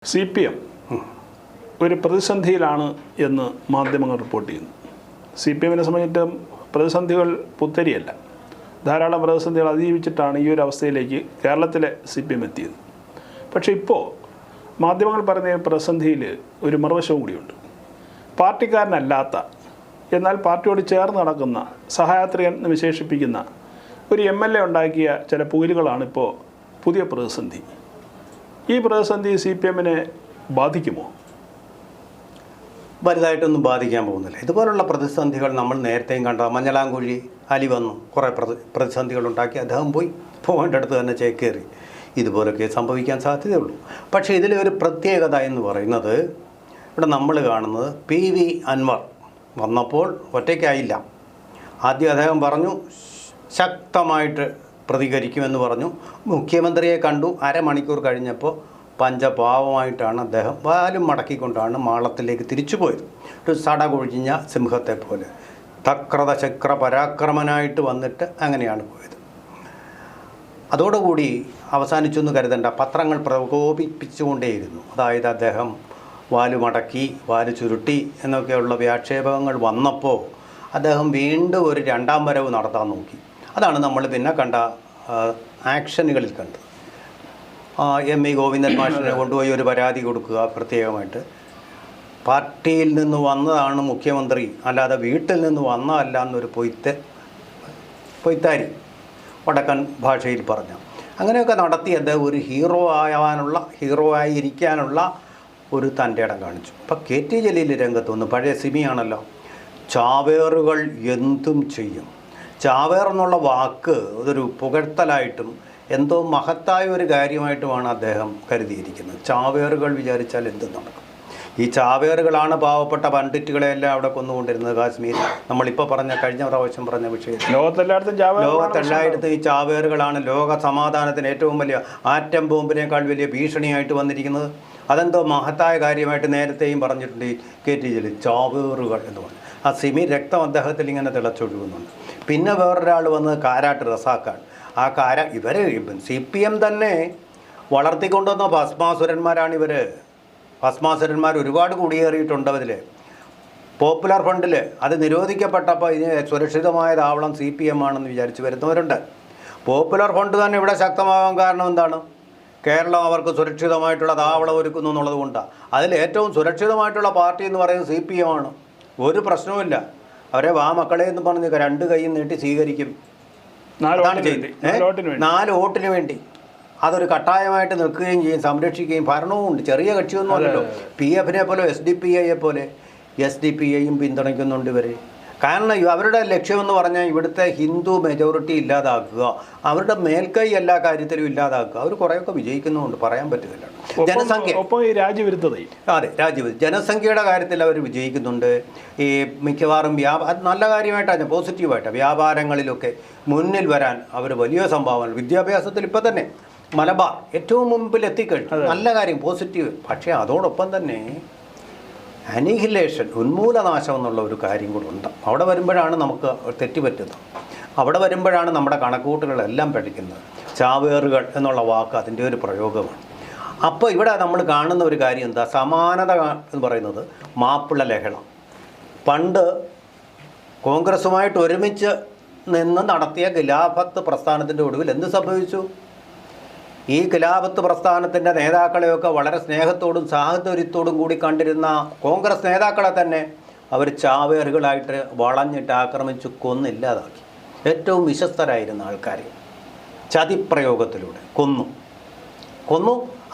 CPM ഒരു പ്രതിസന്ധിയിലാണ് എന്ന് മാധ്യമങ്ങൾ റിപ്പോർട്ട് ചെയ്യുന്നു. CPMനെ സംബന്ധിച്ചിട്ടും പ്രതിസന്ധികൾ പുത്തരിയല്ല. ധാരാളം പ്രതിസന്ധികൾ അതിജീവിച്ചിട്ടാണ് ഈ ഒരു അവസ്ഥയിലേക്ക് കേരളത്തിലെ CPM എത്തിയത്. പക്ഷേ ഇപ്പോൾ മാധ്യമങ്ങൾ പറഞ്ഞ പ്രതിസന്ധിയിൽ ഒരു മറുവശവും കൂടിയുണ്ട്. പാർട്ടിക്കാരനല്ലാത്ത എന്നാൽ പാർട്ടിയോട് ചേർന്ന് നടക്കുന്ന സഹയാത്രികൻ എന്ന് വിശേഷിപ്പിക്കുന്ന ഒരു MLA ഉണ്ടാക്കിയ ചില പുകിലുകളാണ് ഇപ്പോൾ പുതിയ പ്രതിസന്ധി. ഈ പ്രതിസന്ധി CPMനെ ബാധിക്കുമോ? വലുതായിട്ടൊന്നും ബാധിക്കാൻ പോകുന്നില്ല. ഇതുപോലുള്ള പ്രതിസന്ധികൾ നമ്മൾ നേരത്തെയും കണ്ട മഞ്ഞളാംകുഴി അലി വന്നു, കുറേ പ്രതിസന്ധികളുണ്ടാക്കി അദ്ദേഹം പോകേണ്ട അടുത്ത് തന്നെ ചേക്കേറി. ഇതുപോലൊക്കെ സംഭവിക്കാൻ സാധ്യതയുള്ളൂ. പക്ഷേ ഇതിലെ ഒരു പ്രത്യേകത എന്ന് പറയുന്നത്, ഇവിടെ നമ്മൾ കാണുന്നത് PV അൻവർ വന്നപ്പോൾ ഒറ്റയ്ക്കായില്ല. ആദ്യം അദ്ദേഹം പറഞ്ഞു ശക്തമായിട്ട് പ്രതികരിക്കുമെന്ന് പറഞ്ഞു. മുഖ്യമന്ത്രിയെ കണ്ടു. അരമണിക്കൂർ കഴിഞ്ഞപ്പോൾ പഞ്ചപാവമായിട്ടാണ് അദ്ദേഹം വാലും മടക്കിക്കൊണ്ടാണ് മാളത്തിലേക്ക് തിരിച്ചു പോയത്. ഒരു സടകൊഴിഞ്ഞ സിംഹത്തെ പോലെ തക്രത ചക്ര പരാക്രമനായിട്ട് വന്നിട്ട് അങ്ങനെയാണ് പോയത്. അതോടുകൂടി അവസാനിച്ചെന്ന് കരുതേണ്ട. പത്രങ്ങൾ പ്രകോപിപ്പിച്ചുകൊണ്ടേയിരുന്നു. അതായത് അദ്ദേഹം വാല് മടക്കി, വാല് ചുരുട്ടി എന്നൊക്കെയുള്ള വ്യാക്ഷേപങ്ങൾ വന്നപ്പോൾ അദ്ദേഹം വീണ്ടും ഒരു രണ്ടാം വരവ് നടത്താൻ നോക്കി. അതാണ് നമ്മൾ പിന്നെ കണ്ട ആക്ഷനുകളിൽ കണ്ടത്. ME ഗോവിന്ദൻ മാഷിനെ കൊണ്ടുപോയി ഒരു പരാതി കൊടുക്കുക, പ്രത്യേകമായിട്ട് പാർട്ടിയിൽ നിന്ന് വന്നതാണ് മുഖ്യമന്ത്രി, അല്ലാതെ വീട്ടിൽ നിന്ന് വന്നതല്ല എന്നൊരു പൊയ്ത്താരി വടക്കൻ ഭാഷയിൽ പറഞ്ഞു. അങ്ങനെയൊക്കെ നടത്തി അദ്ദേഹം ഒരു ഹീറോ ആയിരിക്കാനുള്ള ഒരു തൻ്റെ ഇടം കാണിച്ചു. ഇപ്പം KT ജലീൽ രംഗത്ത് വന്നു. പഴയ സിമിയാണല്ലോ. ചാവേറുകൾ എന്തും ചെയ്യും. ചാവേർ എന്നുള്ള വാക്ക് അതൊരു പുകഴ്ത്തലായിട്ടും എന്തോ മഹത്തായ ഒരു കാര്യമായിട്ടുമാണ് അദ്ദേഹം കരുതിയിരിക്കുന്നത്. ചാവേറുകൾ വിചാരിച്ചാൽ എന്തും നടക്കും. ഈ ചാവേറുകളാണ് പാവപ്പെട്ട പണ്ഡിറ്റുകളെല്ലാം അവിടെ കൊന്നുകൊണ്ടിരുന്നത് കാശ്മീരിൽ. നമ്മളിപ്പോൾ കഴിഞ്ഞ പ്രാവശ്യം പറഞ്ഞ വിഷയം, ലോകത്തെല്ലായിടത്തും ഈ ചാവേറുകളാണ് ലോക സമാധാനത്തിന് ഏറ്റവും വലിയ ആറ്റം ബോംബിനേക്കാൾ വലിയ ഭീഷണിയായിട്ട് വന്നിരിക്കുന്നത്. അതെന്തോ മഹത്തായ കാര്യമായിട്ട് നേരത്തെയും പറഞ്ഞിട്ടുണ്ട് ഈ KT ജലീൽ. ചാവേറുകൾ എന്ന് പറഞ്ഞു. ആ സിമി രക്തം അദ്ദേഹത്തിൽ ഇങ്ങനെ തിളച്ചൊഴുകുന്നുണ്ട്. പിന്നെ വേറൊരാൾ വന്ന് കാരാട്ട് റസാക്കാണ്. ആ ഇവർ CPM തന്നെ വളർത്തിക്കൊണ്ടുവന്ന ഭസ്മാസുരന്മാരാണ് ഇവർ. ഭസ്മാസുരന്മാർ ഒരുപാട് കുടിയേറിയിട്ടുണ്ട് അതിൽ. പോപ്പുലർ ഫണ്ടിൽ അത് നിരോധിക്കപ്പെട്ടപ്പോൾ ഇതിന് സുരക്ഷിതമായ താവളം CPM ആണെന്ന് വിചാരിച്ച് വരുന്നവരുണ്ട്. പോപ്പുലർ ഫണ്ട് തന്നെ ഇവിടെ ശക്തമാകാൻ കാരണം എന്താണ്? കേരളം അവർക്ക് സുരക്ഷിതമായിട്ടുള്ള താവളം ഒരുക്കുന്നു എന്നുള്ളത് കൊണ്ടാണ്. അതിൽ ഏറ്റവും സുരക്ഷിതമായിട്ടുള്ള പാർട്ടി എന്ന് പറയുന്നത് CPM ആണ്. ഒരു പ്രശ്നവുമില്ല. അവരെ വാ മക്കളെ എന്ന് പറഞ്ഞ് 2 കൈയും നീട്ടി സ്വീകരിക്കും. അതാണ് ചെയ്തത്. 4 വോട്ടിന് വേണ്ടി അതൊരു കട്ടായമായിട്ട് നിൽക്കുകയും ചെയ്യും, സംരക്ഷിക്കുകയും. ഭരണവും ഉണ്ട്. ചെറിയ കക്ഷിയൊന്നും അല്ലല്ലോ. PFനെ പോലെ SDPIയെ പോലെ SDPIയും പിന്തുണയ്ക്കുന്നുണ്ട് ഇവർ. കാരണം അവരുടെ ലക്ഷ്യമെന്ന് പറഞ്ഞാൽ ഇവിടുത്തെ ഹിന്ദു മെജോറിറ്റി ഇല്ലാതാക്കുക, അവരുടെ മേൽക്കൈ എല്ലാ കാര്യത്തിലും ഇല്ലാതാക്കുക. അവർ കുറേയൊക്കെ വിജയിക്കുന്നുണ്ട്, പറയാൻ പറ്റുന്നില്ല. ജനസംഖ്യ അതെ, ജനസംഖ്യയുടെ കാര്യത്തിൽ അവർ വിജയിക്കുന്നുണ്ട്. ഈ മിക്കവാറും അത് നല്ല കാര്യമായിട്ടാണ്, പോസിറ്റീവായിട്ടാണ്. വ്യാപാരങ്ങളിലൊക്കെ മുന്നിൽ വരാൻ അവർ വലിയ സംഭാവന. വിദ്യാഭ്യാസത്തിൽ ഇപ്പം തന്നെ മലബാർ ഏറ്റവും മുമ്പിൽ എത്തിക്കഴിഞ്ഞു. നല്ല കാര്യം, പോസിറ്റീവ്. പക്ഷേ അതോടൊപ്പം തന്നെ അനിഹിലേഷൻ, ഉന്മൂലനാശം എന്നുള്ള ഒരു കാര്യം കൂടെ ഉണ്ട്. അവിടെ വരുമ്പോഴാണ് നമുക്ക് തെറ്റുപറ്റുന്നത്. അവിടെ വരുമ്പോഴാണ് നമ്മുടെ കണക്കൂട്ടുകളെല്ലാം പഠിക്കുന്നത്. ചാവേറുകൾ എന്നുള്ള വാക്ക് അതിൻ്റെ ഒരു പ്രയോഗമാണ്. അപ്പോൾ ഇവിടെ നമ്മൾ കാണുന്ന ഒരു കാര്യം എന്താ? സമാനത എന്ന് പറയുന്നത് മാപ്പിള ലഹള. പണ്ട് കോൺഗ്രസുമായിട്ട് ഒരുമിച്ച് നിന്ന് നടത്തിയ ഖിലാഫത്ത് പ്രസ്ഥാനത്തിൻ്റെ ഒടുവിൽ എന്ത് സംഭവിച്ചു? ഈ ഖിലാഫത്ത് പ്രസ്ഥാനത്തിൻ്റെ നേതാക്കളെയൊക്കെ വളരെ സ്നേഹത്തോടും സാഹചര്യത്തോടും കൂടി കണ്ടിരുന്ന കോൺഗ്രസ് നേതാക്കളെ തന്നെ അവർ ചാവേറുകളായിട്ട് വളഞ്ഞിട്ട് ആക്രമിച്ച് കൊന്നില്ലാതാക്കി. ഏറ്റവും വിശ്വസ്തരായിരുന്ന ആൾക്കാരെ ചതിപ്രയോഗത്തിലൂടെ കൊന്നു.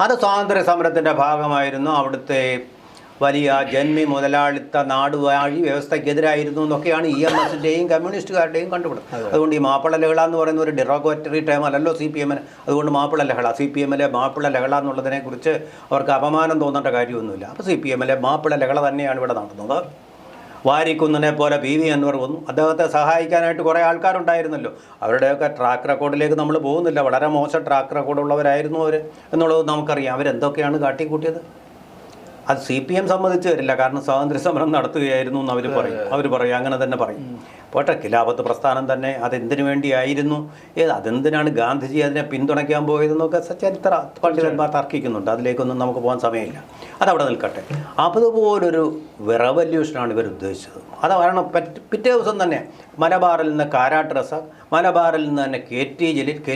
അത് സ്വാതന്ത്ര്യ സമരത്തിൻ്റെ ഭാഗമായിരുന്നു. അവിടുത്തെ വലിയ ജന്മി മുതലാളിത്ത നാടുവാഴി വ്യവസ്ഥയ്ക്കെതിരായിരുന്നു എന്നൊക്കെയാണ് EMSൻ്റെയും കമ്മ്യൂണിസ്റ്റുകാരുടെയും കണ്ടുപിടുത്തം. അതുകൊണ്ട് ഈ മാപ്പിള ലഹള എന്ന് പറയുന്ന ഒരു ഡെറോഗേറ്ററി ടൈം അല്ലല്ലോ CPMന്. അതുകൊണ്ട് മാപ്പിള ലഹള, CPMലെ മാപ്പിള ലഹള എന്നുള്ളതിനെക്കുറിച്ച് അവർക്ക് അപമാനം തോന്നേണ്ട കാര്യമൊന്നുമില്ല. അപ്പോൾ CPMലെ മാപ്പിള ലഹള തന്നെയാണ് ഇവിടെ നടന്നത്. വാരിക്കുന്നിനെ പോലെ PV അൻവർ വന്നു. അദ്ദേഹത്തെ സഹായിക്കാനായിട്ട് കുറേ ആൾക്കാരുണ്ടായിരുന്നല്ലോ. അവരുടെയൊക്കെ ട്രാക്ക് റെക്കോർഡിലേക്ക് നമ്മൾ പോകുന്നില്ല. വളരെ മോശം ട്രാക്ക് റെക്കോർഡുള്ളവരായിരുന്നു അവർ എന്നുള്ളത് നമുക്കറിയാം. അവരെന്തൊക്കെയാണ് കാട്ടിക്കൂട്ടിയത് അത് CPM സമ്മതിച്ചു തരില്ല. കാരണം സ്വാതന്ത്ര്യ സമരം നടത്തുകയായിരുന്നു എന്ന് അവർ പറയും. അങ്ങനെ തന്നെ പറയും. പോട്ടെ, ഖിലാഫത്ത് പ്രസ്ഥാനം തന്നെ അതെന്തിനു വേണ്ടിയായിരുന്നു, അതെന്തിനാണ് ഗാന്ധിജി അതിനെ പിന്തുണയ്ക്കാൻ പോയതെന്നൊക്കെ ചരിത്ര പണ്ഡിതന്മാർ തർക്കിക്കുന്നുണ്ട്. അതിലേക്കൊന്നും നമുക്ക് പോകാൻ സമയമില്ല, അതവിടെ നിൽക്കട്ടെ. അതുപോലൊരു റെവല്യൂഷനാണ് ഇവർ ഉദ്ദേശിച്ചത്. അത് കാരണം പിറ്റേ ദിവസം തന്നെ മലബാറിൽ നിന്ന് കാരാട്ട് റസാഖ്, മലബാറിൽ നിന്ന് തന്നെ കെ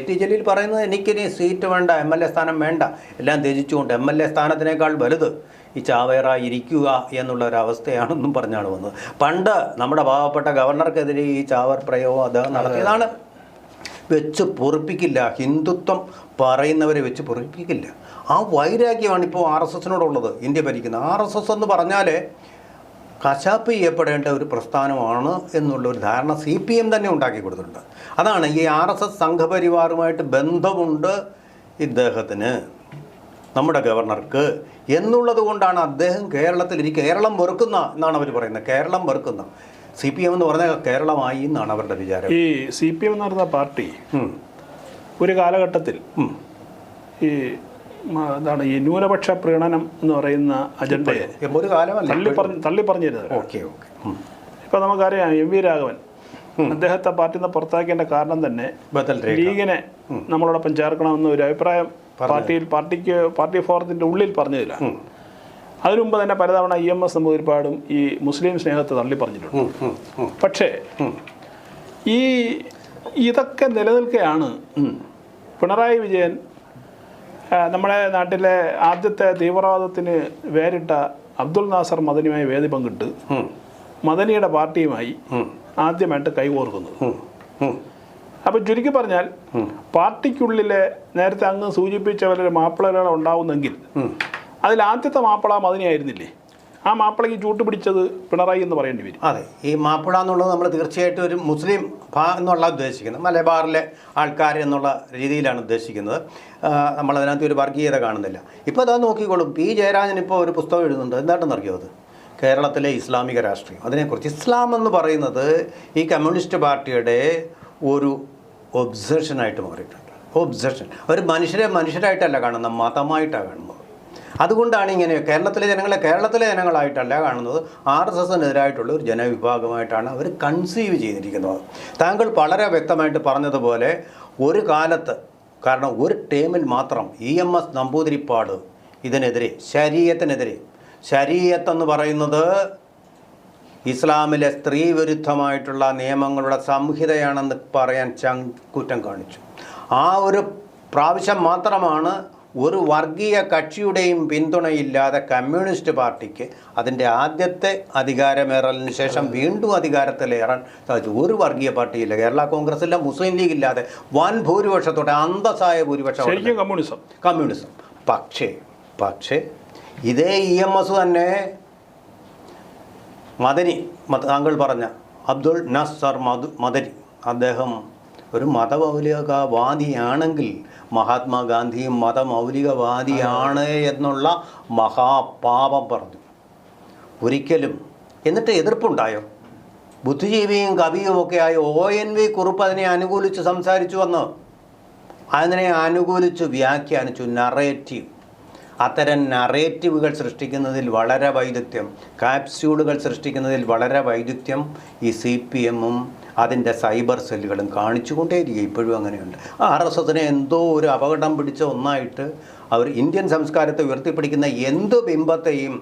ടി ജലീൽ പറയുന്നത് എനിക്കിനി സീറ്റ് വേണ്ട, MLA സ്ഥാനം വേണ്ട, എല്ലാം ത്യജിച്ചുകൊണ്ട് MLA സ്ഥാനത്തിനേക്കാൾ വലുത് ഈ ചാവേറ ഇരിക്കുക എന്നുള്ളൊരവസ്ഥയാണെന്നും പറഞ്ഞാണ് വന്നത്. പണ്ട് നമ്മുടെ പാവപ്പെട്ട ഗവർണർക്കെതിരെ ഈ ചാവർ പ്രയോഗം അദ്ദേഹം നടത്തിയതാണ്. വെച്ച് പൊറിപ്പിക്കില്ല, ഹിന്ദുത്വം പറയുന്നവരെ വെച്ച് പൊറിപ്പിക്കില്ല. ആ വൈരാഗ്യമാണ് ഇപ്പോൾ RSSനോടുള്ളത്. ഇന്ത്യ ഭരിക്കുന്ന RSS എന്ന് പറഞ്ഞാൽ കശാപ്പ് ചെയ്യപ്പെടേണ്ട ഒരു പ്രസ്ഥാനമാണ് എന്നുള്ളൊരു ധാരണ CPM തന്നെ ഉണ്ടാക്കി കൊടുത്തിട്ടുണ്ട്. അതാണ് ഈ RSS സംഘപരിവാറുമായിട്ട് ബന്ധമുണ്ട് ഇദ്ദേഹത്തിന്, നമ്മുടെ ഗവർണർക്ക് എന്നുള്ളത് കൊണ്ടാണ് അദ്ദേഹം കേരളം വെറുക്കുന്ന എന്നാണ് അവർ പറയുന്നത്. കേരളം വെറുക്കുന്ന CPM എന്ന് പറഞ്ഞാൽ കേരളമായി എന്നാണ് അവരുടെ വിചാരം. ഈ CPM എന്ന് പറയുന്ന പാർട്ടി ഒരു കാലഘട്ടത്തിൽ എന്താണ് ഈ ന്യൂനപക്ഷ പ്രീണനം എന്ന് പറയുന്ന അജണ്ടയെ ഒരു കാലമല്ല തള്ളി പറഞ്ഞിരുന്നത്. ഇപ്പം നമുക്കറിയാം MV രാഘവൻ അദ്ദേഹത്തെ പാർട്ടിയിൽ നിന്ന് പുറത്താക്കേണ്ട കാരണം തന്നെ ലീഗിനെ നമ്മളോടൊപ്പം ചേർക്കണമെന്ന ഒരു അഭിപ്രായം പാർട്ടി ഫോറത്തിൻ്റെ ഉള്ളിൽ പറഞ്ഞതില്ല. അതിനു മുമ്പ് തന്നെ പലതവണ EMS നമ്പൂതിരിപ്പാടും ഈ മുസ്ലിം സ്നേഹത്തെ തള്ളി പറഞ്ഞിട്ടുണ്ട്. പക്ഷേ ഇതൊക്കെ നിലനിൽക്കെയാണ് പിണറായി വിജയൻ നമ്മുടെ നാട്ടിലെ ആദ്യത്തെ തീവ്രവാദത്തിന് വേറിട്ട അബ്ദുൾ നാസർ മദനിയുമായി വേദി പങ്കിട്ട് മദനിയുടെ പാർട്ടിയുമായി ആദ്യമായിട്ട് കൈകോർക്കുന്നത്. അപ്പം ചുരുക്കി പറഞ്ഞാൽ പാർട്ടിക്കുള്ളിലെ നേരത്തെ അങ്ങ് സൂചിപ്പിച്ച വല്ല മാപ്പിളകൾ ഉണ്ടാവുന്നെങ്കിൽ അതിൽ ആദ്യത്തെ മാപ്പിള മദനിയായിരുന്നില്ലേ? ആ മാപ്പിളയ്ക്ക് ചൂട്ടുപിടിച്ചത് പിണറായി എന്ന് പറയേണ്ടി വരും. അതെ, ഈ മാപ്പിള എന്നുള്ളത് നമ്മൾ തീർച്ചയായിട്ടും ഒരു മുസ്ലിം എന്നുള്ള ഉദ്ദേശിക്കുന്നത്, മലബാറിലെ ആൾക്കാർ എന്നുള്ള രീതിയിലാണ് ഉദ്ദേശിക്കുന്നത്. നമ്മളതിനകത്ത് ഒരു വർഗീയത കാണുന്നില്ല. ഇപ്പോൾ അതാ നോക്കിക്കോളും, P. ജയരാജൻ ഇപ്പോൾ ഒരു പുസ്തകം എഴുതുന്നുണ്ട്. എന്താണെന്ന് അറിയോ? അത് കേരളത്തിലെ ഇസ്ലാമിക രാഷ്ട്രീയം. അതിനെക്കുറിച്ച് ഇസ്ലാം എന്ന് പറയുന്നത് ഈ കമ്മ്യൂണിസ്റ്റ് പാർട്ടിയുടെ ഒരു ഒബ്സഷനായിട്ട് മാറിയിട്ടുണ്ട്. ഒബ്സഷൻ. ഒരു മനുഷ്യരായിട്ടല്ല കാണുന്നത്, മതമായിട്ടാണ് കാണുന്നത്. അതുകൊണ്ടാണ് ഇങ്ങനെ കേരളത്തിലെ ജനങ്ങളായിട്ടല്ല കാണുന്നത്, RSSനെതിരായിട്ടുള്ള ഒരു ജനവിഭാഗമായിട്ടാണ് അവർ കൺസീവ് ചെയ്തിരിക്കുന്നത്. താങ്കൾ വളരെ വ്യക്തമായിട്ട് പറഞ്ഞതുപോലെ ഒരു കാലത്ത്, കാരണം ഒരു ടേമിൽ മാത്രം EMS നമ്പൂതിരിപ്പാട് ഇതിനെതിരെ, ശരീഅത്തെന്ന് പറയുന്നത് ഇസ്ലാമിലെ സ്ത്രീ വിരുദ്ധമായിട്ടുള്ള നിയമങ്ങളുടെ സംഹിതയാണെന്ന് പറയാൻ ചങ്കൂറ്റം കാണിച്ചു. ആ ഒരു പ്രാവശ്യം മാത്രമാണ് ഒരു വർഗീയ കക്ഷിയുടെയും പിന്തുണയില്ലാതെ കമ്മ്യൂണിസ്റ്റ് പാർട്ടിക്ക് അതിൻ്റെ ആദ്യത്തെ അധികാരമേറലിന് ശേഷം വീണ്ടും അധികാരത്തിലേറാൻ സാധിച്ചു. ഒരു വർഗീയ പാർട്ടിയില്ല, കേരള കോൺഗ്രസ് ഇല്ല, മുസ്ലിം ലീഗ് ഇല്ലാതെ വൻ ഭൂരിപക്ഷത്തോടെ അന്തസ്സായ ഭൂരിപക്ഷം കമ്മ്യൂണിസം. പക്ഷേ ഇതേ EMS തന്നെ മദനി, താങ്കൾ പറഞ്ഞ അബ്ദുൾ നാസർ മദനി, അദ്ദേഹം ഒരു മതമൗലികവാദിയാണെങ്കിൽ മഹാത്മാഗാന്ധിയും മതമൗലികവാദിയാണ് എന്നുള്ള മഹാപാപം പറഞ്ഞു ഒരിക്കലും. എന്നിട്ട് എതിർപ്പുണ്ടായോ? ബുദ്ധിജീവിയും കവിയുമൊക്കെ ആയ ONV കുറുപ്പ് അതിനെ അനുകൂലിച്ച് സംസാരിച്ചു വന്ന്, അതിനെ അനുകൂലിച്ച് വ്യാഖ്യാനിച്ചു. നറേറ്റീവ്, അത്തരം നറേറ്റീവുകൾ സൃഷ്ടിക്കുന്നതിൽ വളരെ വൈദഗ്ധ്യം, കാപ്സ്യൂളുകൾ സൃഷ്ടിക്കുന്നതിൽ വളരെ വൈദഗ്ധ്യം ഈ CPMഉം അതിൻ്റെ സൈബർ സെല്ലുകളും കാണിച്ചുകൊണ്ടേയിരിക്കും. ഇപ്പോഴും അങ്ങനെയുണ്ട്. RSSനെ എന്തോ ഒരു അപകടം പിടിച്ച ഒന്നായിട്ട് അവർ ഇന്ത്യൻ സംസ്കാരത്തെ ഉയർത്തിപ്പിടിക്കുന്ന എന്ത് ബിംബത്തെയും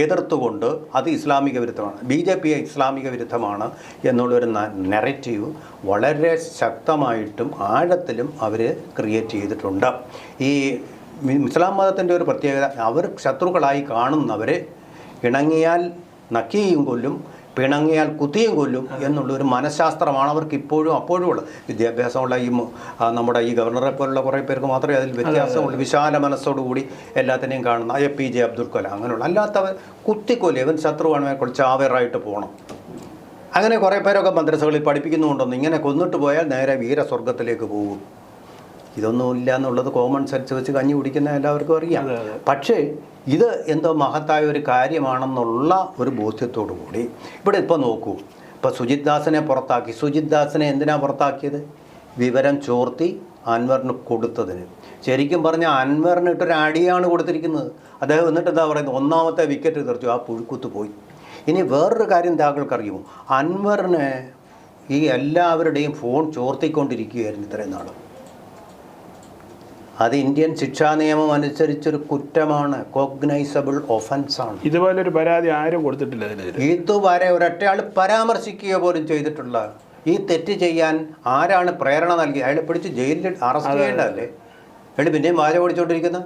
എതിർത്തുകൊണ്ട് അത് ഇസ്ലാമിക വിരുദ്ധമാണ്, BJP ഇസ്ലാമിക വിരുദ്ധമാണ് എന്നുള്ളൊരു നെറേറ്റീവ് വളരെ ശക്തമായിട്ടും ആഴത്തിലും അവർ ക്രിയേറ്റ് ചെയ്തിട്ടുണ്ട്. ഈ ഇസ്ലാം മതത്തിൻ്റെ ഒരു പ്രത്യേകത, അവർ ശത്രുക്കളായി കാണുന്നവരെ ഇണങ്ങിയാൽ നക്കിയും കൊല്ലും, പിണങ്ങിയാൽ കുത്തിയും കൊല്ലും എന്നുള്ളൊരു മനഃശാസ്ത്രമാണ് അവർക്ക് ഇപ്പോഴും അപ്പോഴും ഉള്ളത്. വിദ്യാഭ്യാസമുള്ള നമ്മുടെ ഈ ഗവർണറെ പോലുള്ള കുറേ പേർക്ക് മാത്രമേ അതിൽ വ്യത്യാസമുള്ളൂ. വിശാല മനസ്സോടുകൂടി എല്ലാത്തിനെയും കാണുന്ന APJ അബ്ദുൽ കലാം അങ്ങനെയുള്ള, അല്ലാത്തവർ കുത്തിക്കൊല്ലും, ഇവൻ ശത്രുവാണ് ചാവേറായിട്ട് പോകണം. അങ്ങനെ കുറേ പേരൊക്കെ മദ്രസകളിൽ പഠിപ്പിക്കുന്നുണ്ടെന്ന്, ഇങ്ങനെ കൊന്നിട്ട് പോയാൽ നേരെ വീരസ്വർഗത്തിലേക്ക് പോകും. ഇതൊന്നുമില്ല എന്നുള്ളത് കോമൺ സെൻസ് വെച്ച് കഞ്ഞി കുടിക്കുന്ന എല്ലാവർക്കും അറിയാം. പക്ഷേ ഇത് എന്തോ മഹത്തായ ഒരു കാര്യമാണെന്നുള്ള ഒരു ബോധ്യത്തോടു കൂടി ഇവിടെ ഇപ്പോൾ നോക്കൂ, ഇപ്പോൾ സുജിത് ദാസിനെ പുറത്താക്കി. സുജിത് ദാസിനെ എന്തിനാണ് പുറത്താക്കിയത്? വിവരം ചോർത്തി അൻവറിന് കൊടുത്തതിന്. ശരിക്കും പറഞ്ഞാൽ അൻവറിന് ഇട്ടൊരു അടിയാണ് കൊടുത്തിരിക്കുന്നത്. അദ്ദേഹം എന്നിട്ട് എന്താ പറയുന്നത്, ഒന്നാമത്തെ വിക്കറ്റ് തെറിച്ചു, ആ പുഴുക്കുത്ത് പോയി. ഇനി വേറൊരു കാര്യം താങ്കൾക്കറിയുമോ? അൻവറിനെ ഈ എല്ലാവരുടെയും ഫോൺ ചോർത്തിക്കൊണ്ടിരിക്കുകയായിരുന്നു ഇത്രയും നാളും. അത് ഇന്ത്യൻ ശിക്ഷാ നിയമം അനുസരിച്ചൊരു കുറ്റമാണ്, കോഗ്നൈസബിൾ ഒഫൻസാണ്. ഇതുപോലൊരു പരാതി ആരും കൊടുത്തിട്ടില്ല ഇതിനെതിരെ. ഇതുവരെ ഒരൊറ്റയാൾ പരാമർശിക്കുക പോലും ചെയ്തിട്ടുള്ള ഈ തെറ്റ് ചെയ്യാൻ ആരാണ് പ്രേരണ നൽകി? അയാളെ പിടിച്ച് ജയിലിൽ അറസ്റ്റ് ചെയ്യേണ്ടതല്ലേ? അയാൾ പിന്നെയും വാച ഓടിച്ചുകൊണ്ടിരിക്കുന്നത്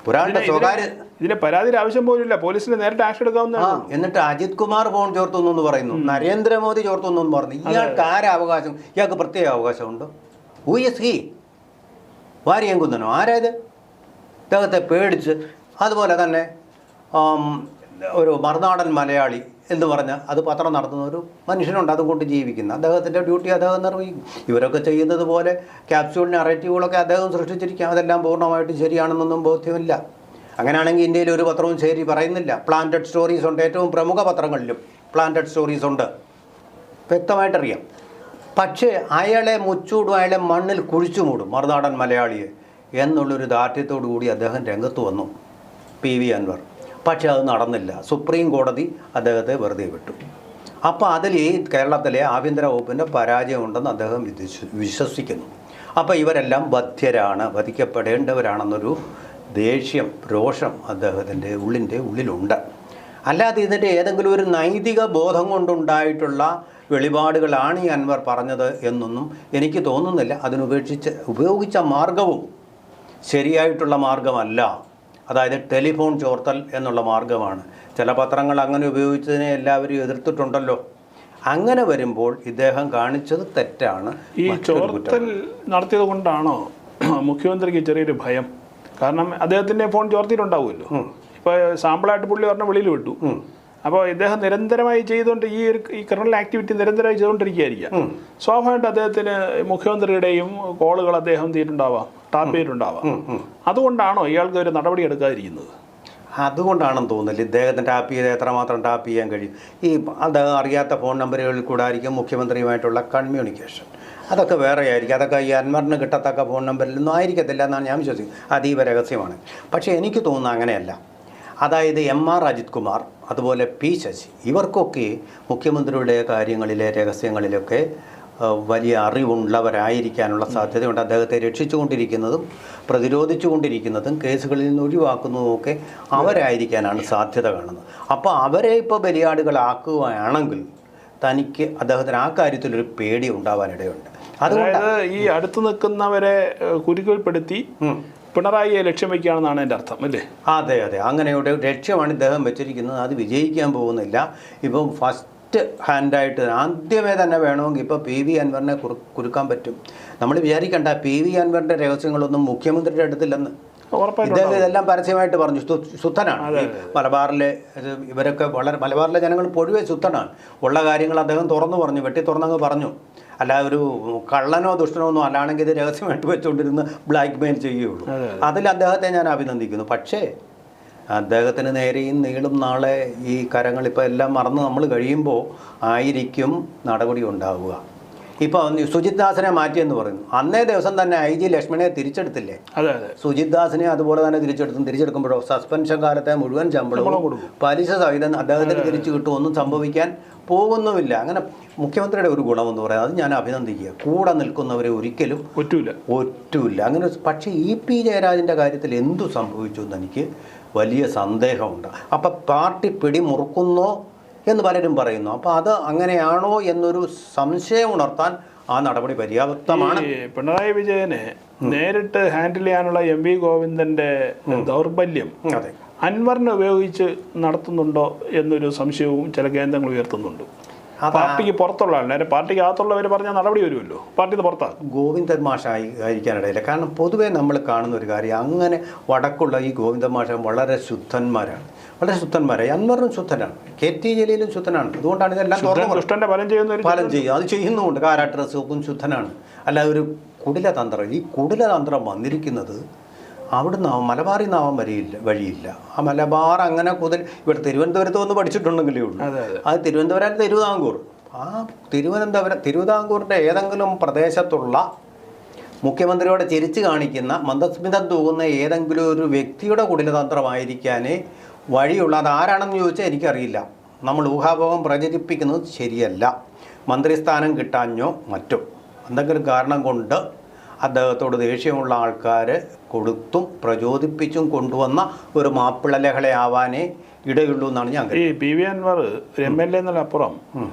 ഒരാളുടെ സ്വകാര്യ. ഇതിലെ പരാതിയുടെ ആവശ്യം പോലുമില്ല, പോലീസിന് നേരിട്ട് ആക്ഷൻ എടുക്കാവുന്നതാണ്. എന്നിട്ട് അജിത് കുമാർ ഫോൺ ചോർത്തുന്നു എന്ന് പറയുന്നു, നരേന്ദ്രമോദി ചോർത്തുന്നു എന്ന് പറഞ്ഞു. ഇയാൾക്ക് ആരാ അവകാശം? ഇയാൾക്ക് പ്രത്യേക അവകാശമുണ്ടോ? Who is he? വാരിയങ്കുന്നനോ? ആരായത്? ഇദ്ദേഹത്തെ പേടിച്ച്. അതുപോലെ തന്നെ ഒരു മറുനാടൻ മലയാളി എന്ന് പറഞ്ഞാൽ അത് പത്രം നടത്തുന്ന ഒരു മനുഷ്യനുണ്ട്, അതുകൊണ്ട് ജീവിക്കുന്ന. അദ്ദേഹത്തിൻ്റെ ഡ്യൂട്ടി അദ്ദേഹം നിർവഹിക്കും. ഇവരൊക്കെ ചെയ്യുന്നത് പോലെ ക്യാപ്സ്യൂൾ നറേറ്റീവുകളൊക്കെ അദ്ദേഹം സൃഷ്ടിച്ചിരിക്കാം. അതെല്ലാം പൂർണ്ണമായിട്ട് ശരിയാണെന്നൊന്നും ബോധ്യമില്ല. അങ്ങനെയാണെങ്കിൽ ഇന്ത്യയിൽ ഒരു പത്രവും ശരി പറയുന്നില്ല. പ്ലാന്റഡ് സ്റ്റോറീസ് ഉണ്ട്, ഏറ്റവും പ്രമുഖ പത്രങ്ങളിലും പ്ലാന്റഡ് സ്റ്റോറീസ് ഉണ്ട്, വ്യക്തമായിട്ടറിയാം. പക്ഷേ അയാളെ മുച്ചൂടും, അയാളെ മണ്ണിൽ കുഴിച്ചു മൂടും, മറുനാടൻ മലയാളിയെ എന്നുള്ളൊരു ദാർഢ്യത്തോടു കൂടി അദ്ദേഹം രംഗത്ത് വന്നു, PV അൻവർ. പക്ഷേ അത് നടന്നില്ല. സുപ്രീം കോടതി അദ്ദേഹത്തെ വെറുതെ വിട്ടു. അപ്പോൾ അതിൽ ഈ കേരളത്തിലെ ആഭ്യന്തര വകുപ്പിൻ്റെ പരാജയമുണ്ടെന്ന് അദ്ദേഹം വിശ്വസിക്കുന്നു. അപ്പോൾ ഇവരെല്ലാം ബദ്ധ്യരാണ്, വധിക്കപ്പെടേണ്ടവരാണെന്നൊരു ദേഷ്യം, രോഷം അദ്ദേഹത്തിൻ്റെ ഉള്ളിലുണ്ട്. അല്ലാതെ ഇതിൻ്റെ ഏതെങ്കിലും ഒരു നൈതിക ബോധം കൊണ്ടുണ്ടായിട്ടുള്ള വെളിപാടുകളാണ് ഈ അൻവർ പറഞ്ഞത് എന്നൊന്നും എനിക്ക് തോന്നുന്നില്ല. ഉപയോഗിച്ച മാർഗവും ശരിയായിട്ടുള്ള മാർഗമല്ല. അതായത് ടെലിഫോൺ ചോർത്തൽ എന്നുള്ള മാർഗമാണ്. ചില പത്രങ്ങൾ അങ്ങനെ ഉപയോഗിച്ചതിനെ എല്ലാവരും എതിർത്തിട്ടുണ്ടല്ലോ. അങ്ങനെ വരുമ്പോൾ ഇദ്ദേഹം കാണിച്ചത് തെറ്റാണ്. ഈ ചോർത്തൽ നടത്തിയത് കൊണ്ടാണോ മുഖ്യമന്ത്രിക്ക് ചെറിയൊരു ഭയം? കാരണം അദ്ദേഹത്തിൻ്റെ ഫോൺ ചോർത്തിയിട്ടുണ്ടാവുമല്ലോ. ഇപ്പോൾ സാമ്പിളായിട്ട് പുള്ളി പറഞ്ഞ വെളിയിൽ വിട്ടു. അപ്പോൾ ഇദ്ദേഹം നിരന്തരമായി ചെയ്തുകൊണ്ട് ഈ ക്രിമിനൽ ആക്ടിവിറ്റി നിരന്തരമായി ചെയ്തുകൊണ്ടിരിക്കുകയായിരിക്കാം. സ്വാഭാവികമായിട്ട് അദ്ദേഹത്തിന് മുഖ്യമന്ത്രിയുടെയും കോളുകൾ അദ്ദേഹം തീരുണ്ടാവാം, ടാപ്പ് ചെയ്തിട്ടുണ്ടാവാം. അതുകൊണ്ടാണോ ഇയാൾക്ക് ഒരു നടപടി എടുക്കാതിരിക്കുന്നത്? അതുകൊണ്ടാണെന്ന് തോന്നുന്നില്ല. ഇദ്ദേഹത്തിന് ടാപ്പ് ചെയ്ത് എത്രമാത്രം ടാപ്പ് ചെയ്യാൻ കഴിയും? ഈ അദ്ദേഹം അറിയാത്ത ഫോൺ നമ്പറുകളിൽ കൂടെ ആയിരിക്കും മുഖ്യമന്ത്രിയുമായിട്ടുള്ള കമ്മ്യൂണിക്കേഷൻ. അതൊക്കെ വേറെ ആയിരിക്കും. അതൊക്കെ ഈ അൻവറിന് കിട്ടത്തക്ക ഫോൺ നമ്പറിലൊന്നും ആയിരിക്കത്തില്ല എന്നാണ് ഞാൻ വിശ്വസിക്കുന്നത്. അതീവ രഹസ്യമാണ്. പക്ഷേ എനിക്ക് തോന്നുന്നത് അങ്ങനെയല്ല. അതായത് MR അജിത് കുമാർ, അതുപോലെ P ശശി, ഇവർക്കൊക്കെ മുഖ്യമന്ത്രിയുടെ കാര്യങ്ങളിലെ രഹസ്യങ്ങളിലൊക്കെ വലിയ അറിവുള്ളവരായിരിക്കാനുള്ള സാധ്യതയുണ്ട്. അദ്ദേഹത്തെ രക്ഷിച്ചുകൊണ്ടിരിക്കുന്നതും പ്രതിരോധിച്ചുകൊണ്ടിരിക്കുന്നതും കേസുകളിൽ നിന്ന് ഒഴിവാക്കുന്നതുമൊക്കെ അവരായിരിക്കാനാണ് സാധ്യത കാണുന്നത്. അപ്പോൾ അവരെ ഇപ്പോൾ ബലിയാടുകളാക്കുകയാണെങ്കിൽ തനിക്ക് അദ്ദേഹത്തിന് ആ കാര്യത്തിലൊരു പേടി ഉണ്ടാവാനിടയുണ്ട്. അതുകൊണ്ട് ഈ അടുത്ത് നിൽക്കുന്നവരെ കുരുക്കിൽപ്പെടുത്തി പിണറായിയെ ലക്ഷ്യം വയ്ക്കുകയാണെന്നാണ് എൻ്റെ അർത്ഥം, അല്ലേ? അതെ, അങ്ങനെ ഒരു ലക്ഷ്യമാണ് ഇദ്ദേഹം വെച്ചിരിക്കുന്നത്. അത് വിജയിക്കാൻ പോകുന്നില്ല. ഇപ്പം ഫസ്റ്റ് ഹാൻഡായിട്ട് ആദ്യമേ തന്നെ വേണമെങ്കിൽ ഇപ്പോൾ PV അൻവറിനെ കുരുക്കാൻ പറ്റും. നമ്മൾ വിചാരിക്കേണ്ട PV അൻവറിൻ്റെ രഹസ്യങ്ങളൊന്നും മുഖ്യമന്ത്രിയുടെ അടുത്തില്ലെന്ന്. ഇദ്ദേഹം ഇതെല്ലാം പരസ്യമായിട്ട് പറഞ്ഞു. ശുദ്ധനാണ്. മലബാറിലെ ഇവരൊക്കെ മലബാറിലെ ജനങ്ങൾ പൊതുവെ ശുദ്ധനാണ്. ഉള്ള കാര്യങ്ങൾ അദ്ദേഹം തുറന്നു പറഞ്ഞു, വെട്ടി തുറന്നങ്ങ് പറഞ്ഞു. അല്ല ഒരു കള്ളനോ ദുഷ്ടനോ ഒന്നും അല്ലാണെങ്കിൽ ഇത് രഹസ്യമായിട്ട് വെച്ചുകൊണ്ടിരുന്ന് ബ്ലാക്ക് മെയിൽ ചെയ്യുകയുള്ളൂ. അതിൽ അദ്ദേഹത്തെ ഞാൻ അഭിനന്ദിക്കുന്നു. പക്ഷേ അദ്ദേഹത്തിന് നേരെയും നീളും നാളെ ഈ കരങ്ങളിപ്പോൾ എല്ലാം മറന്ന് നമ്മൾ കഴിയുമ്പോൾ ആയിരിക്കും നടപടി ഉണ്ടാവുക. ഇപ്പോൾ സുജിത് ദാസിനെ മാറ്റിയെന്ന് പറയുന്നു. അന്നേ ദിവസം തന്നെ IG ലക്ഷ്മണനെ തിരിച്ചെടുത്തില്ലേ? സുജിത് ദാസിനെ അതുപോലെ തന്നെ തിരിച്ചെടുക്കുമ്പോഴോ സസ്പെൻഷൻ കാലത്തെ മുഴുവൻ ശമ്പളവും പലിശ സഹിതം അദ്ദേഹത്തിന് തിരിച്ചു കിട്ടും. ഒന്നും സംഭവിക്കാൻ പോകുന്നുമില്ല. അങ്ങനെ മുഖ്യമന്ത്രിയുടെ ഒരു ഗുണമെന്ന് പറയാം, അത് ഞാൻ അഭിനന്ദിക്കുക. കൂടെ നിൽക്കുന്നവരെ ഒരിക്കലും ഒറ്റൂല്ല. അങ്ങനെ. പക്ഷേ EP ജയരാജൻ്റെ കാര്യത്തിൽ എന്തു സംഭവിച്ചു എന്ന് എനിക്ക് വലിയ സന്ദേഹമുണ്ട്. അപ്പം പാർട്ടി പിടിമുറുക്കുന്നോ എന്ന് പലരും പറയുന്നു. അപ്പോൾ അത് അങ്ങനെയാണോ എന്നൊരു സംശയം ഉണർത്താൻ ആ നടപടി പര്യാപ്തമാണ്. പിണറായി വിജയനെ നേരിട്ട് ഹാൻഡിൽ ചെയ്യാനുള്ള MV ഗോവിന്ദന്റെ ദൗർബല്യം അൻവറിനെ ഉപയോഗിച്ച് നടത്തുന്നുണ്ടോ എന്നൊരു സംശയവും ചില കേന്ദ്രങ്ങൾ ഉയർത്തുന്നുണ്ട്. പാർട്ടിക്ക് പുറത്തുള്ള ആൾ, പാർട്ടിക്ക് അകത്തുള്ളവർ പറഞ്ഞാൽ നടപടി വരുമല്ലോ, പാർട്ടിക്ക് പുറത്താക്കും. ഗോവിന്ദൻ മാഷായി ആയിരിക്കാനിടയില്ല. കാരണം പൊതുവേ നമ്മൾ കാണുന്ന ഒരു കാര്യം, അങ്ങനെ വടക്കുള്ള ഈ ഗോവിന്ദൻ മാഷ വളരെ ശുദ്ധന്മാരാണ്. അൻവറും ശുദ്ധനാണ്, KT ജലീലും ശുദ്ധനാണ്. അതുകൊണ്ടാണ് ഇതെല്ലാം ഫലം ചെയ്യും. അത് ചെയ്യുന്നുമുണ്ട്. കാരാട്ട് റസൂഖും ശുദ്ധനാണ്. അല്ല ഒരു കുടിലതന്ത്രം. ഈ കുടിലതന്ത്രം വന്നിരിക്കുന്നത് അവിടുന്ന് മലബാറിൽ നിന്നാവാൻ വഴിയില്ല. ആ മലബാർ അങ്ങനെ ഇവിടെ തിരുവനന്തപുരത്ത് വന്ന് പഠിച്ചിട്ടുണ്ടെങ്കിലേ ഉള്ളൂ. അത് തിരുവനന്തപുരം ആ തിരുവിതാംകൂറിൻ്റെ ഏതെങ്കിലും പ്രദേശത്തുള്ള മുഖ്യമന്ത്രിയോടെ ചിരിച്ചു കാണിക്കുന്ന മന്ദസ്മിതം തൂകുന്ന ഏതെങ്കിലും ഒരു വ്യക്തിയുടെ കുടിലതന്ത്രമായിരിക്കാനേ വഴിയുള്ള. അത് ആരാണെന്ന് ചോദിച്ചാൽ എനിക്കറിയില്ല. നമ്മൾ ഊഹാപോഹം പ്രചരിപ്പിക്കുന്നത് ശരിയല്ല. മന്ത്രിസ്ഥാനം കിട്ടാഞ്ഞോ മറ്റോ എന്തെങ്കിലും കാരണം കൊണ്ട് അദ്ദേഹത്തോട് ദേഷ്യമുള്ള ആൾക്കാർ കൊടുത്തും പ്രചോദിപ്പിച്ചും കൊണ്ടുവന്ന ഒരു മാപ്പിള ലഹളയാവാനേ ഇടയുള്ളൂ എന്നാണ് ഞാൻ ഈ പി വി അൻവർ ഒരു MLA എന്നുള്ള അപ്പുറം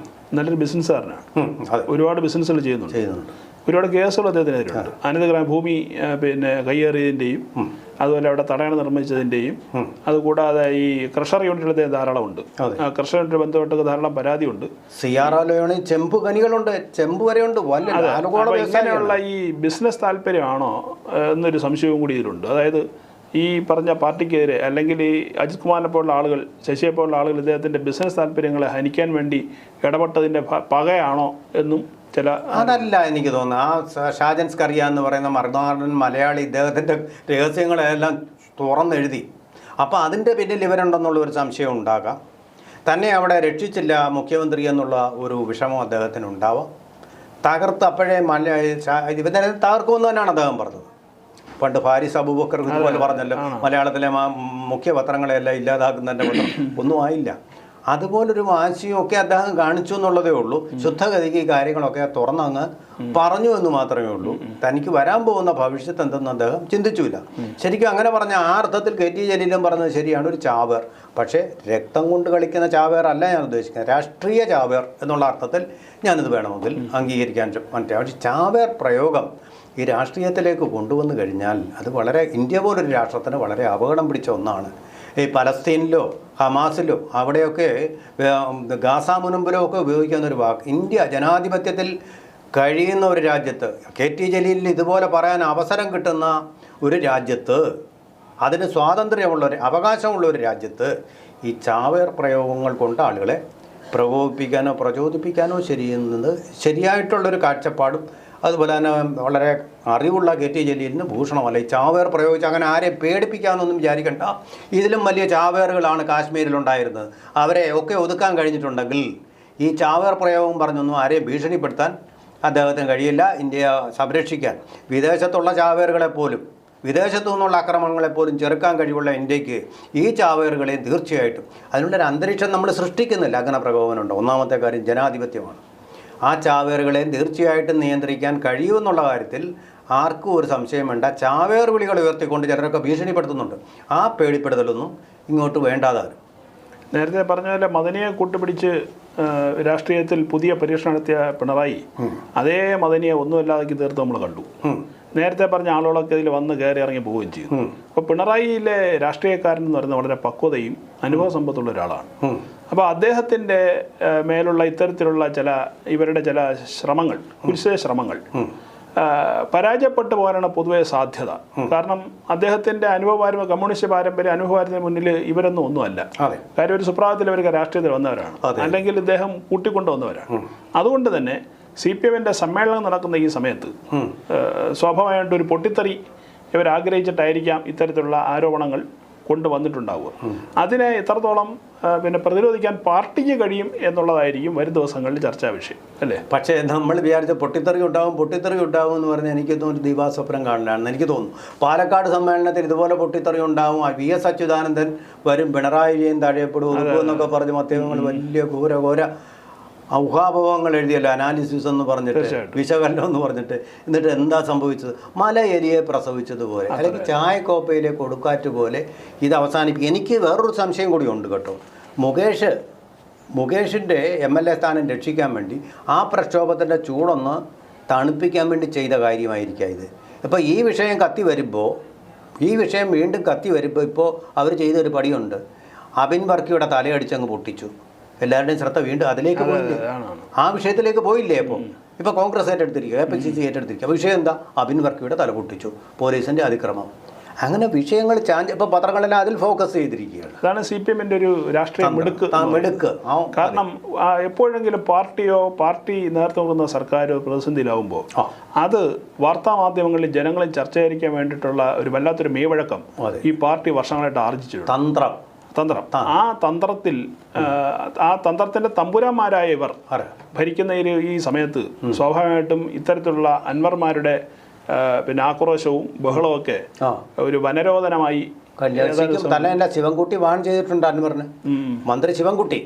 നല്ലൊരു ബിസിനസ്സുകാരനാണ്. ഒരുപാട് ബിസിനസ്സുകൾ ചെയ്യുന്നുണ്ട്. ഒരുപാട് കേസുകൾ അദ്ദേഹത്തിനെതിരുണ്ട്. അനധികൃത ഭൂമി കയ്യേറിയതിൻ്റെയും അതുപോലെ അവിടെ തടയണ നിർമ്മിച്ചതിൻ്റെയും അതുകൂടാതെ ഈ ക്രഷർ യൂണിറ്റുകൾ ധാരാളമുണ്ട്. ക്രഷർ യൂണിറ്റ് ബന്ധപ്പെട്ട് ധാരാളം പരാതിയുണ്ട്. ചെമ്പ് ഖനികളുണ്ട്, ചെമ്പ് വരെയുണ്ട്. ഇങ്ങനെയുള്ള ഈ ബിസിനസ് താല്പര്യമാണോ എന്നൊരു സംശയവും കൂടി ഇതിലുണ്ട്. അതായത് ഈ പറഞ്ഞ പാർട്ടിക്കെതിരെ അല്ലെങ്കിൽ ഈ അജിത് കുമാറിനെ പോലുള്ള ആളുകൾ, ശശിയെ പോലുള്ള ആളുകൾ ഇദ്ദേഹത്തിൻ്റെ ബിസിനസ് താല്പര്യങ്ങളെ ഹനിക്കാൻ വേണ്ടി ഇടപെട്ടതിൻ്റെ പകയാണോ എന്നും ചില അതല്ല എനിക്ക് തോന്നുന്നു. ആ ഷാജൻ സ്കറിയ എന്ന് പറയുന്ന മറുനാടൻ മലയാളി ഇദ്ദേഹത്തിൻ്റെ രഹസ്യങ്ങളെല്ലാം തുറന്നെഴുതി. അപ്പോൾ അതിൻ്റെ പിന്നിൽ ഇവരുണ്ടെന്നുള്ള ഒരു സംശയം ഉണ്ടാകാം. തന്നെ അവിടെ രക്ഷിച്ചില്ല മുഖ്യമന്ത്രി എന്നുള്ള ഒരു വിഷമം അദ്ദേഹത്തിനുണ്ടാവാം. തകർത്ത് അപ്പോഴേ ഇവരെ തകർക്കുമെന്ന് തന്നെയാണ് അദ്ദേഹം പറഞ്ഞത്. പണ്ട് ഫാരിസ് അബൂബക്കർ ഇതുപോലെ പറഞ്ഞല്ലോ, മലയാളത്തിലെ മുഖ്യ പത്രങ്ങളെല്ലാം ഇല്ലാതാക്കുന്നതിൻ്റെ പത്രം ഒന്നും ആയില്ല. അതുപോലൊരു വാശിയും ഒക്കെ അദ്ദേഹം കാണിച്ചു എന്നുള്ളതേ ഉള്ളൂ. ശുദ്ധഗതിക്ക് ഈ കാര്യങ്ങളൊക്കെ തുറന്നങ്ങ് പറഞ്ഞു എന്ന് മാത്രമേ ഉള്ളൂ. തനിക്ക് വരാൻ പോകുന്ന ഭവിഷ്യത്ത് എന്തെന്ന് അദ്ദേഹം ചിന്തിച്ചില്ല. ശരിക്കും അങ്ങനെ പറഞ്ഞ ആ അർത്ഥത്തിൽ KT ജലീലും പറഞ്ഞത് ശരിയാണ്, ഒരു ചാവേർ. പക്ഷേ രക്തം കൊണ്ട് കളിക്കുന്ന ചാവേർ അല്ല ഞാൻ ഉദ്ദേശിക്കുന്നത്, രാഷ്ട്രീയ ചാവേർ എന്നുള്ള അർത്ഥത്തിൽ ഞാനിത് വേണമെങ്കിൽ അംഗീകരിക്കാൻ പറ്റും. പക്ഷേ ചാവേർ പ്രയോഗം ഈ രാഷ്ട്രീയത്തിലേക്ക് കൊണ്ടുവന്നു കഴിഞ്ഞാൽ അത് വളരെ, ഇന്ത്യ പോലൊരു രാഷ്ട്രത്തിന് വളരെ അപകടം പിടിച്ച ഒന്നാണ്. ഈ പലസ്തീനിലോ ഹമാസിലോ അവിടെയൊക്കെ ഗാസ മുനമ്പിലോ ഒക്കെ ഉപയോഗിക്കുന്ന ഒരു വാക്ക്, ഇന്ത്യ ജനാധിപത്യത്തിൽ കഴിയുന്ന ഒരു രാജ്യത്ത്, KT ജലീലിൽ ഇതുപോലെ പറയാൻ അവസരം കിട്ടുന്ന ഒരു രാജ്യത്ത്, അതിന് സ്വാതന്ത്ര്യമുള്ള അവകാശമുള്ള ഒരു രാജ്യത്ത് ഈ ചാവേർ പ്രയോഗങ്ങൾ കൊണ്ട് ആളുകളെ പ്രകോപിപ്പിക്കാനോ പ്രചോദിപ്പിക്കാനോ ചെയ്യുന്നത് ശരിയായിട്ടുള്ളൊരു കാഴ്ചപ്പാടും അതുപോലെ തന്നെ വളരെ അറിവുള്ള KT ജലീലിന് ഭൂഷണമല്ല. ഈ ചാവേർ പ്രയോഗിച്ച് അങ്ങനെ ആരെ പേടിപ്പിക്കാമെന്നൊന്നും വിചാരിക്കണ്ട. ഇതിലും വലിയ ചാവേറുകളാണ് കാശ്മീരിലുണ്ടായിരുന്നത്. അവരെ ഒക്കെ ഒതുക്കാൻ കഴിഞ്ഞിട്ടുണ്ടെങ്കിൽ ഈ ചാവേർ പ്രയോഗം പറഞ്ഞൊന്നും ആരെയും ഭീഷണിപ്പെടുത്താൻ അദ്ദേഹത്തിന് കഴിയില്ല. ഇന്ത്യയെ സംരക്ഷിക്കാൻ വിദേശത്തുള്ള ചാവേറുകളെപ്പോലും, വിദേശത്തു നിന്നുള്ള ആക്രമണങ്ങളെപ്പോലും ചെറുക്കാൻ കഴിവുള്ള ഇന്ത്യക്ക് ഈ ചാവേറുകളെയും തീർച്ചയായിട്ടും അതിനുള്ളൊരു അന്തരീക്ഷം നമ്മൾ സൃഷ്ടിക്കുന്നില്ല. അങ്ങനെ പ്രകോപനമുണ്ട്. ഒന്നാമത്തെ കാര്യം ജനാധിപത്യമാണ്. ആ ചാവേറുകളെയും തീർച്ചയായിട്ടും നിയന്ത്രിക്കാൻ കഴിയുമെന്നുള്ള കാര്യത്തിൽ ആർക്കും ഒരു സംശയം വേണ്ട. ചാവേർ വിളികൾ ഉയർത്തിക്കൊണ്ട് ചിലരൊക്കെ ഭീഷണിപ്പെടുത്തുന്നുണ്ട്. ആ പേടിപ്പെടുത്തലൊന്നും ഇങ്ങോട്ട് വേണ്ടാതാണ്. നേരത്തെ പറഞ്ഞ പോലെ മദനിയെ കൂട്ടുപിടിച്ച് രാഷ്ട്രീയത്തിൽ പുതിയ പരീക്ഷണം നടത്തിയ പിണറായി അതേ മദനിയെ ഒന്നുമല്ലാതാക്കി തീർത്ത് നമ്മൾ കണ്ടു. നേരത്തെ പറഞ്ഞ ആളുകളൊക്കെ ഇതിൽ വന്ന് കയറി ഇറങ്ങി പോവുകയും ചെയ്തു. അപ്പോൾ പിണറായിയിലെ രാഷ്ട്രീയക്കാരൻ എന്ന് പറയുന്നത് വളരെ പക്വതയും അനുഭവ സമ്പത്തുള്ള ഒരാളാണ്. അപ്പോൾ അദ്ദേഹത്തിൻ്റെ മേലുള്ള ഇത്തരത്തിലുള്ള ഇവരുടെ ചില ശ്രമങ്ങൾ, കുൽസിത ശ്രമങ്ങൾ പരാജയപ്പെട്ടു പോകാനാണ് പൊതുവെ സാധ്യത. കാരണം അദ്ദേഹത്തിൻ്റെ കമ്മ്യൂണിസ്റ്റ് പാരമ്പര്യം അനുഭവത്തിന് മുന്നിൽ ഇവരൊന്നും ഒന്നുമല്ല. കാര്യം ഒരു സുപ്രഭാതത്തിൽ ഇവർക്ക് രാഷ്ട്രീയത്തിൽ വന്നവരാണ്, അല്ലെങ്കിൽ ഇദ്ദേഹം കൂട്ടിക്കൊണ്ടുവന്നവരാണ്. അതുകൊണ്ട് തന്നെ CPM-ൻ്റെ സമ്മേളനം നടക്കുന്ന ഈ സമയത്ത് സ്വാഭാവികമായിട്ട് ഒരു പൊട്ടിത്തെറി ഇവരാഗ്രഹിച്ചിട്ടായിരിക്കാം ഇത്തരത്തിലുള്ള ആരോപണങ്ങൾ കൊണ്ടുവന്നിട്ടുണ്ടാവുക. അതിനെ എത്രത്തോളം പ്രതിരോധിക്കാൻ പാർട്ടിക്ക് കഴിയും എന്നുള്ളതായിരിക്കും വരും ദിവസങ്ങളിൽ ചർച്ചാ വിഷയം, അല്ലേ? പക്ഷേ നമ്മൾ വിചാരിച്ച പൊട്ടിത്തെറി ഉണ്ടാവും എന്ന് പറഞ്ഞാൽ എനിക്കൊന്നും ഒരു ദിവാസ്വപ്നം കാണലാണെന്ന് എനിക്ക് തോന്നുന്നു. പാലക്കാട് സമ്മേളനത്തിൽ ഇതുപോലെ പൊട്ടിത്തെറി ഉണ്ടാവും, VS അച്യുതാനന്ദൻ വരും, പിണറായി വിജയൻ താഴെപ്പെടും എന്നൊക്കെ പറഞ്ഞ് മാധ്യമങ്ങൾ വലിയ ഘോര ഊഹാഭവങ്ങൾ എഴുതിയല്ലോ, അനാലിസിസ് എന്ന് പറഞ്ഞിട്ട്, വിശകലനം എന്ന് പറഞ്ഞിട്ട്. എന്നിട്ട് എന്താ സംഭവിച്ചത്? മലയരിയെ പ്രസവിച്ചതുപോലെ, അല്ലെങ്കിൽ ചായക്കോപ്പയിലെ കൊടുക്കാറ്റ് പോലെ ഇത് അവസാനിപ്പിക്കും. എനിക്ക് വേറൊരു സംശയം കൂടി ഉണ്ട് കേട്ടോ. മുകേഷിൻ്റെ MLA സ്ഥാനം രക്ഷിക്കാൻ വേണ്ടി ആ പ്രക്ഷോഭത്തിൻ്റെ ചൂടൊന്ന് തണുപ്പിക്കാൻ വേണ്ടി ചെയ്ത കാര്യമായിരിക്കാം ഇത്. ഇപ്പോൾ ഈ വിഷയം വീണ്ടും കത്തി വരുമ്പോൾ ഇപ്പോൾ അവർ ചെയ്തൊരു പടിയുണ്ട്. അബിൻ വർക്കിയുടെ തലയടിച്ചങ്ങ് പൊട്ടിച്ചു. എല്ലാവരുടെയും ശ്രദ്ധ വീണ്ടും അതിലേക്ക് പോയില്ലേ? ആ വിഷയത്തിലേക്ക് പോയില്ലേ? ഇപ്പോൾ കോൺഗ്രസ് ഏറ്റെടുത്തിരിക്കുക, APCC ഏറ്റെടുത്തിരിക്കുക. വിഷയം എന്താ? അബിൻ വർക്കിയുടെ തല പൊട്ടിച്ചു, പോലീസിൻ്റെ അതിക്രമം. അങ്ങനെ വിഷയങ്ങൾ ഇപ്പോൾ പത്രങ്ങളെല്ലാം അതിൽ ഫോക്കസ് ചെയ്തിരിക്കുകയാണ്. അതാണ് CPM-ൻ്റെ ഒരു രാഷ്ട്രീയ മിടുക്ക്. കാരണം എപ്പോഴെങ്കിലും പാർട്ടി നേതൃത്വം കൊടുക്കുന്ന സർക്കാരോ പ്രതിസന്ധിയിലാവുമ്പോൾ അത് വാർത്താമാധ്യമങ്ങളിൽ ജനങ്ങളിൽ ചർച്ചയായിരിക്കാൻ വേണ്ടിയിട്ടുള്ള ഒരു വല്ലാത്തൊരു മേവഴക്കം ഈ പാർട്ടി വർഷങ്ങളായിട്ട് ആർജിച്ചിട്ടുണ്ട്. തന്ത്രം. ആ തന്ത്രത്തിന്റെ തമ്പുരാന്മാരായ ഇവർ ഭരിക്കുന്ന ഈ സമയത്ത് സ്വാഭാവികമായിട്ടും ഇത്തരത്തിലുള്ള അൻവർമാരുടെ ആക്രോശവും ബഹളവും ഒക്കെ ഒരു വനരോധനമായി കല്യാണം തന്നെയല്ല, ശിവൻകുട്ടി വാൺ ചെയ്തിട്ടുണ്ട് അൻവറിന്. മന്ത്രി ശിവൻകുട്ടി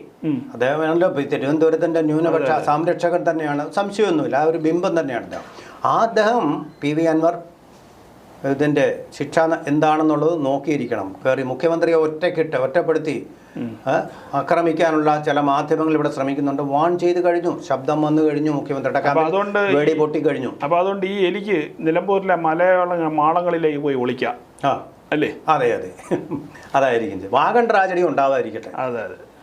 അദ്ദേഹമാണല്ലോ തിരുവനന്തപുരത്തിൻ്റെ ന്യൂനപക്ഷ സംരക്ഷകൻ തന്നെയാണ്, സംശയമൊന്നുമില്ല. ആ ഒരു ബിംബം തന്നെയാണ് അദ്ദേഹം. ആ അദ്ദേഹം പി വി അൻവർ ഇതിൻ്റെ ശിക്ഷ എന്താണെന്നുള്ളത് നോക്കിയിരിക്കണം. കയറി മുഖ്യമന്ത്രിയെ ഒറ്റപ്പെടുത്തി ആക്രമിക്കാനുള്ള ചില മാധ്യമങ്ങൾ ഇവിടെ ശ്രമിക്കുന്നുണ്ട്. വാൺ ചെയ്ത് കഴിഞ്ഞു, ശബ്ദം വന്നു കഴിഞ്ഞു, മുഖ്യമന്ത്രിയുടെ വെടി പൊട്ടി കഴിഞ്ഞു. അപ്പോൾ അതുകൊണ്ട് ഈ എലിക്ക് നിലമ്പൂരിലെ മാളങ്ങളിലേക്ക് പോയി ഒളിക്കാം. അല്ലേ? അതെ, അതായിരിക്കും. വാഗൺ ട്രാജഡി ഉണ്ടാവാതിരിക്കട്ടെ. അതെ.